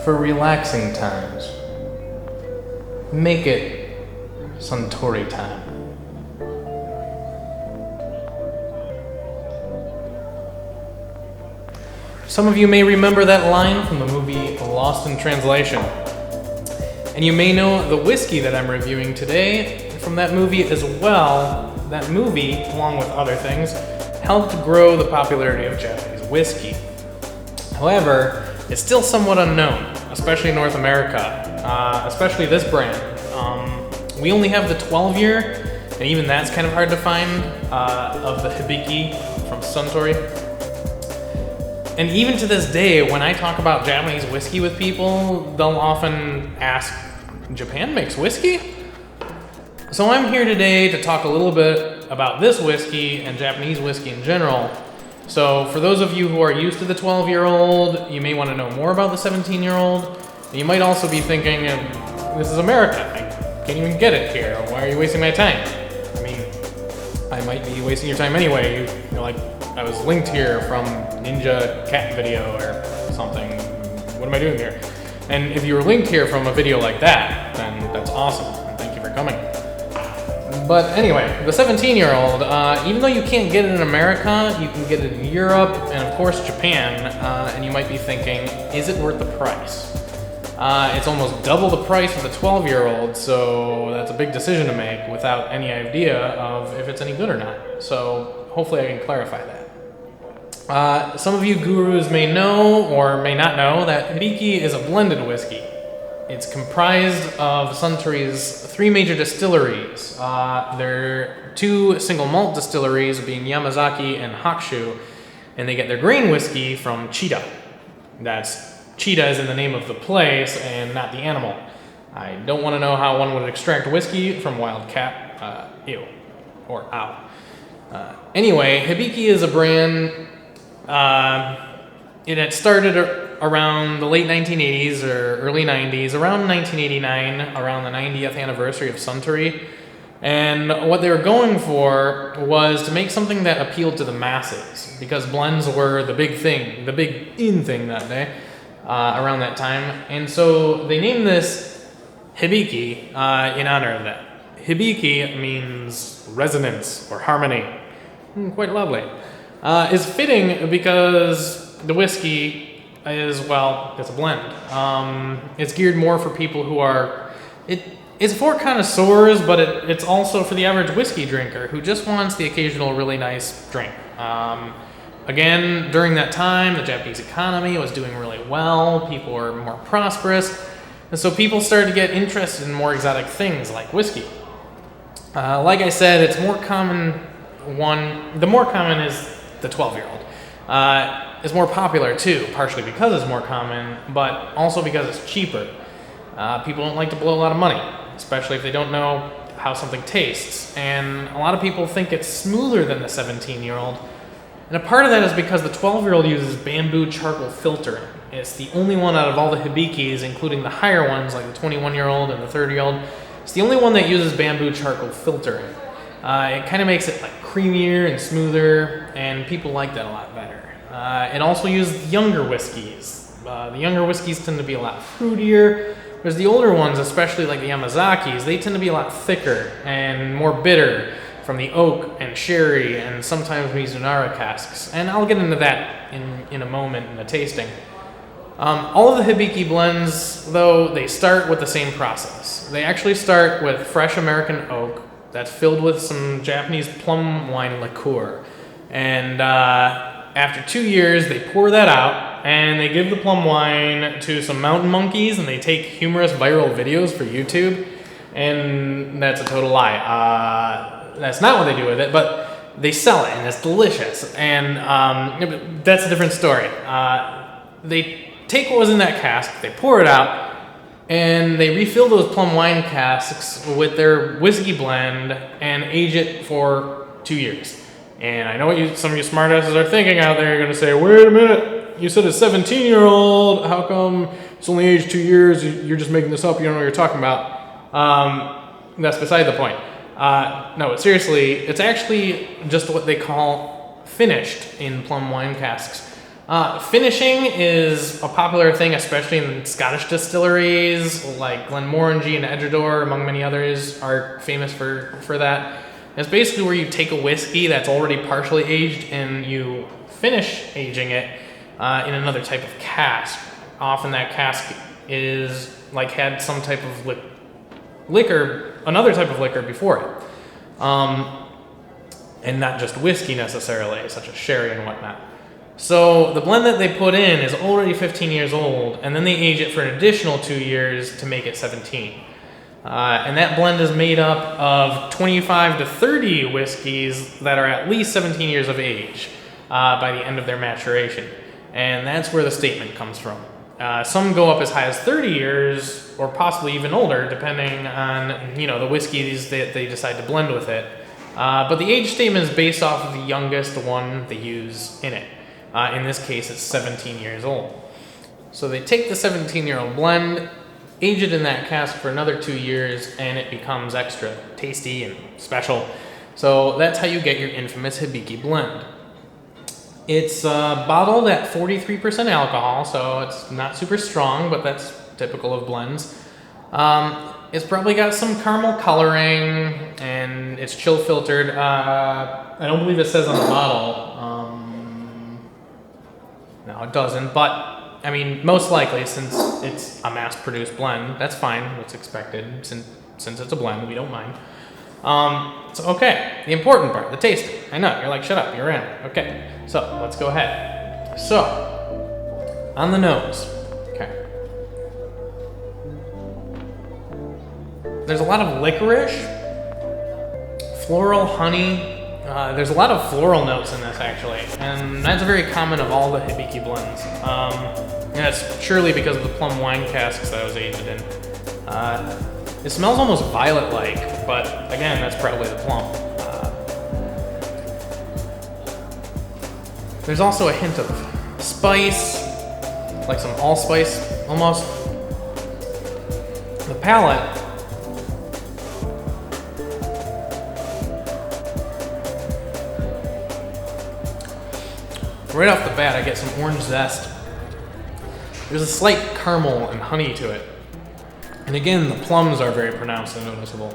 for relaxing times. Make it Suntory time. Some of you may remember that line from the movie Lost in Translation. And you may know the whiskey that I'm reviewing today from that movie as well. That movie, along with other things, helped grow the popularity of Japanese whiskey. However, it's still somewhat unknown, especially in North America, especially this brand. We only have the 12-year, and even that's kind of hard to find, of the Hibiki from Suntory. And even to this day, when I talk about Japanese whiskey with people, they'll often ask, Japan makes whiskey? So I'm here today to talk a little bit about this whiskey and Japanese whiskey in general. So for those of you who are used to the 12-year-old, you may want to know more about the 17-year-old. You might also be thinking, this is America. I can't even get it here. Why are you wasting my time? I mean, I might be wasting your time anyway. You're like, I was linked here from Ninja Cat video or something. What am I doing here? And if you were linked here from a video like that, then that's awesome. And thank you for coming. But anyway, the 17-year-old, even though you can't get it in America, you can get it in Europe and of course Japan, and you might be thinking, is it worth the price? It's almost double the price of the 12-year-old, so that's a big decision to make without any idea of if it's any good or not. So hopefully I can clarify that. Some of you gurus may know or may not know that Hibiki is a blended whiskey. It's comprised of Suntory's 3 major distilleries. There are 2 single malt distilleries, being Yamazaki and Hakushu, and they get their grain whiskey from Cheetah. Cheetah is in the name of the place and not the animal. I don't want to know how one would extract whiskey from wild cat. Ew. Or ow. Anyway, Hibiki is a brand. It had started around the late 1980s or early 90s, around 1989, around the 90th anniversary of Suntory. And what they were going for was to make something that appealed to the masses, because blends were the big thing, the big in thing that day, around that time. And so they named this Hibiki in honor of that. Hibiki means resonance or harmony. Quite lovely. Is fitting because the whiskey is, well, it's a blend. It's geared more for people who are, it's for connoisseurs, but it's also for the average whiskey drinker who just wants the occasional really nice drink. Again, during that time, the Japanese economy was doing really well, people were more prosperous, and so people started to get interested in more exotic things like whiskey. Like I said, it's more common, the more common is the 12-year-old. It's more popular too, partially because it's more common, but also because it's cheaper. People don't like to blow a lot of money, especially if they don't know how something tastes. And a lot of people think it's smoother than the 17-year-old. And a part of that is because the 12-year-old uses bamboo charcoal filtering. It's the only one out of all the Hibikis, including the higher ones like the 21-year-old and the 30-year-old. It's the only one that uses bamboo charcoal filtering. It kind of makes it like creamier and smoother, and people like that a lot better. It also uses younger whiskeys. The younger whiskeys tend to be a lot fruitier, whereas the older ones, especially like the Yamazakis, they tend to be a lot thicker and more bitter from the oak and sherry and sometimes Mizunara casks. And I'll get into that in a moment in the tasting. All of the Hibiki blends, though, they start with the same process. They actually start with fresh American oak that's filled with some Japanese plum wine liqueur. And after 2 years, they pour that out, and they give the plum wine to some mountain monkeys, and they take humorous viral videos for YouTube. And that's a total lie. That's not what they do with it, but they sell it, and it's delicious. And that's a different story. They take what was in that cask, they pour it out, and they refill those plum wine casks with their whiskey blend and age it for 2 years. And I know what some of you smartasses are thinking out there. You're going to say, wait a minute, you said a 17-year-old. How come it's only aged 2 years? You're just making this up. You don't know what you're talking about. That's beside the point. No, seriously, it's actually just what they call finished in plum wine casks. Finishing is a popular thing, especially in Scottish distilleries, like Glenmorangie and Edgeador, among many others, are famous for that. It's basically where you take a whiskey that's already partially aged and you finish aging it in another type of cask. Often that cask is like had some type of liquor, another type of liquor before it. And not just whiskey necessarily, such as sherry and whatnot. So the blend that they put in is already 15 years old, and then they age it for an additional 2 years to make it 17. And that blend is made up of 25 to 30 whiskeys that are at least 17 years of age by the end of their maturation. And that's where the statement comes from. Some go up as high as 30 years, or possibly even older, depending on the whiskeys that they decide to blend with it. But the age statement is based off of the youngest one they use in it. In this case, it's 17 years old. So they take the 17-year-old blend, age it in that cask for another 2 years, and it becomes extra tasty and special. So that's how you get your infamous Hibiki blend. It's bottled at 43% alcohol, so it's not super strong, but that's typical of blends. It's probably got some caramel coloring, and it's chill filtered. I don't believe it says on the bottle. No, it doesn't, but I mean, most likely, since it's a mass-produced blend, that's fine, what's expected. Since it's a blend, we don't mind. So, okay, the important part, the tasting. I know, you're like, shut up, you're in. Okay, so let's go ahead. So, on the nose, okay. There's a lot of licorice, floral honey. There's a lot of floral notes in this, actually, and that's very common of all the Hibiki blends. And that's surely because of the plum wine casks that I was aged in. It smells almost violet-like, but again, that's probably the plum. There's also a hint of spice, like some allspice, almost. The palate. Right off the bat, I get some orange zest. There's a slight caramel and honey to it. And again, the plums are very pronounced and noticeable.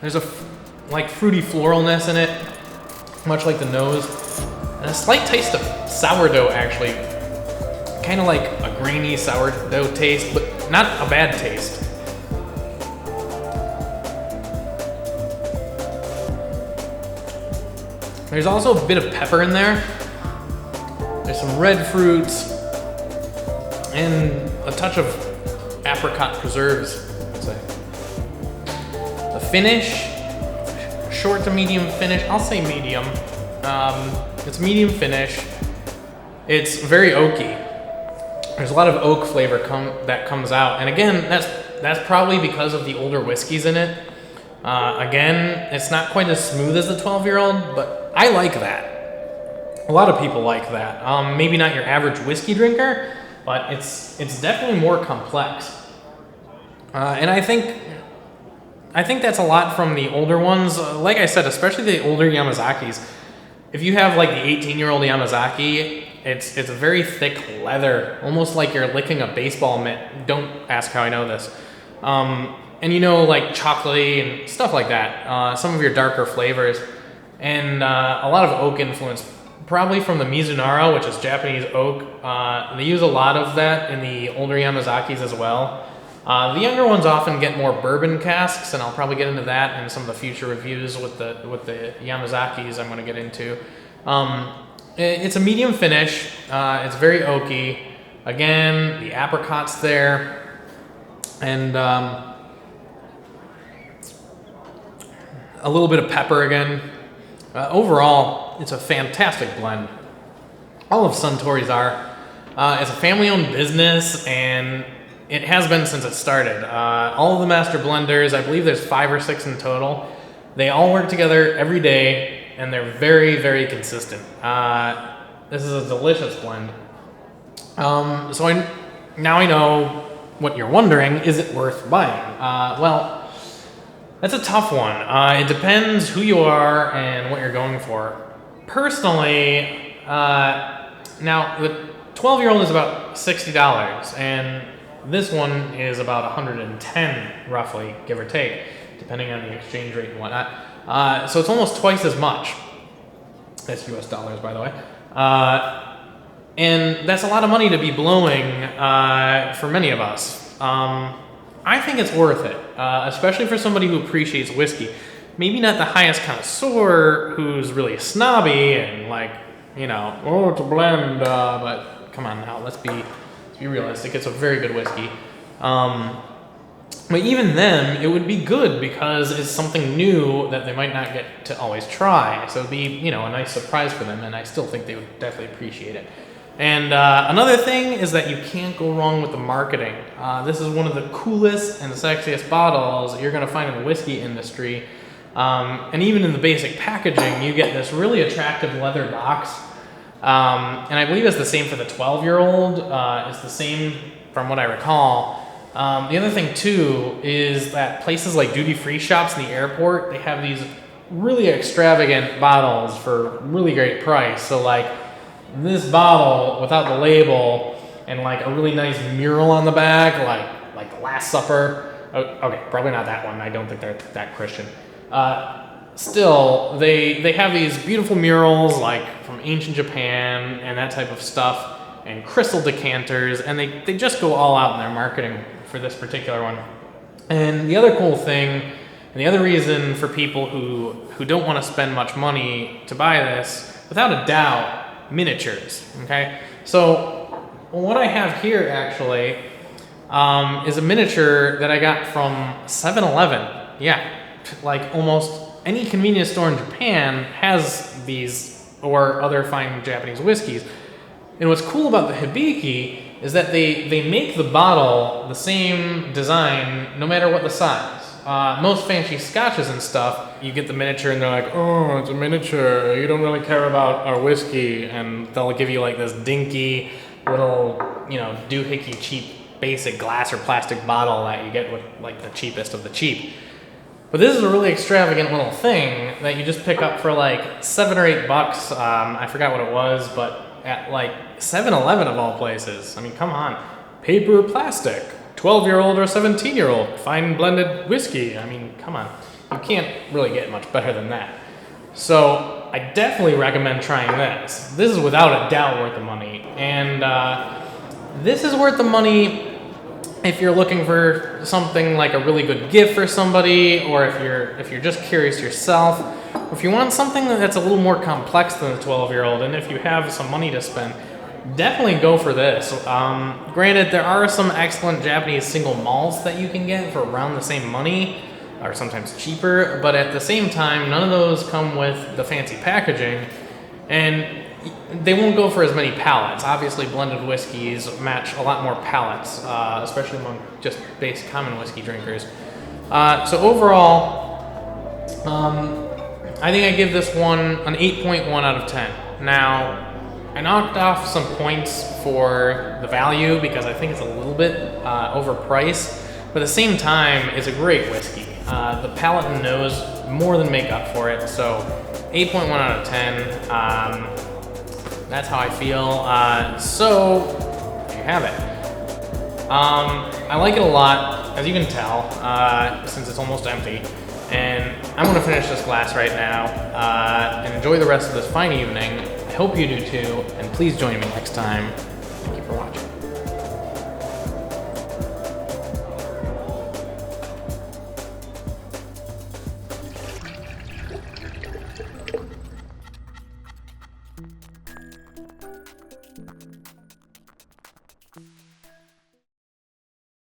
There's a fruity floralness in it, much like the nose. And a slight taste of sourdough, actually. Kind of like a grainy sourdough taste, but not a bad taste. There's also a bit of pepper in there. There's some red fruits and a touch of apricot preserves, I'd say. The finish, short to medium finish. I'll say medium. It's medium finish. It's very oaky. There's a lot of oak flavor that comes out, and again, that's probably because of the older whiskeys in it. Again, it's not quite as smooth as the 12-year-old, but I like that. A lot of people like that. Maybe not your average whiskey drinker, but it's definitely more complex. And I think that's a lot from the older ones. Like I said, especially the older Yamazakis. If you have like the 18-year-old Yamazaki, it's a very thick leather, almost like you're licking a baseball mitt. Don't ask how I know this. And like chocolatey and stuff like that. Some of your darker flavors. And a lot of oak influence, probably from the Mizunara, which is Japanese oak. They use a lot of that in the older Yamazakis as well. The younger ones often get more bourbon casks, and I'll probably get into that in some of the future reviews with the Yamazakis I'm going to get into. It's a medium finish. It's very oaky. Again, the apricot's there, and a little bit of pepper again. Overall, it's a fantastic blend. All of Suntory's are. It's a family-owned business, and it has been since it started. All of the master blenders, I believe there's 5 or 6 in total, they all work together every day, and they're very, very consistent. This is a delicious blend. So now I know what you're wondering, is it worth buying? Well, That's a tough one. It depends who you are and what you're going for. Personally, now the 12-year-old is about $60, and this one is about 110, roughly, give or take, depending on the exchange rate and whatnot. So it's almost twice as much. That's US dollars, by the way. And that's a lot of money to be blowing for many of us. I think it's worth it, especially for somebody who appreciates whiskey. Maybe not the highest connoisseur who's really snobby and like, you know, oh, it's a blend, but come on now, let's be realistic. It's a very good whiskey. But even then, it would be good because it's something new that they might not get to always try. So it'd be, you know, a nice surprise for them, and I still think they would definitely appreciate it. And another thing is that you can't go wrong with the marketing. This is one of the coolest and sexiest bottles that you're going to find in the whiskey industry. And even in the basic packaging, you get this really attractive leather box. And I believe it's the same for the 12-year-old. It's the same from what I recall. The other thing, too, is that places like duty-free shops in the airport, they have these really extravagant bottles for really great price. So, like, this bottle without the label and, like, a really nice mural on the back, like the Last Supper. Okay, probably not that one. I don't think they're that Christian. Still, they have these beautiful murals, like, from ancient Japan and that type of stuff, and crystal decanters, and they just go all out in their marketing for this particular one. And the other cool thing, and the other reason for people who don't want to spend much money to buy this, without a doubt, miniatures, okay? So what I have here actually is a miniature that I got from 7-Eleven. Yeah, like almost any convenience store in Japan has these or other fine Japanese whiskeys. And what's cool about the Hibiki is that they make the bottle the same design no matter what the size. Most fancy scotches and stuff, you get the miniature and they're like, oh, it's a miniature, you don't really care about our whiskey, and they'll give you like this dinky little, you know, doohickey cheap basic glass or plastic bottle that you get with like the cheapest of the cheap. But this is a really extravagant little thing that you just pick up for like $7 or $8. I forgot what it was, but at like 7-Eleven of all places. I mean, come on. Paper or plastic. 12-year-old or 17-year-old. Fine blended whiskey. I mean, come on. You can't really get much better than that. So I definitely recommend trying this. This is without a doubt worth the money. And this is worth the money if you're looking for something like a really good gift for somebody, or if you're just curious yourself, or if you want something that's a little more complex than the 12-year-old, and if you have some money to spend, definitely go for this. Granted, there are some excellent Japanese single malts that you can get for around the same money, or sometimes cheaper, but at the same time, none of those come with the fancy packaging, and they won't go for as many palates. Obviously, blended whiskeys match a lot more palates, especially among just basic common whiskey drinkers. So overall, I think I give this one an 8.1 out of 10. Now, I knocked off some points for the value because I think it's a little bit overpriced, but at the same time, it's a great whiskey. The palate and nose more than make up for it, so 8.1 out of 10. That's how I feel. So there you have it. I like it a lot, as you can tell, since it's almost empty. And I'm going to finish this glass right now and enjoy the rest of this fine evening. I hope you do too, and please join me next time. Thank you for watching.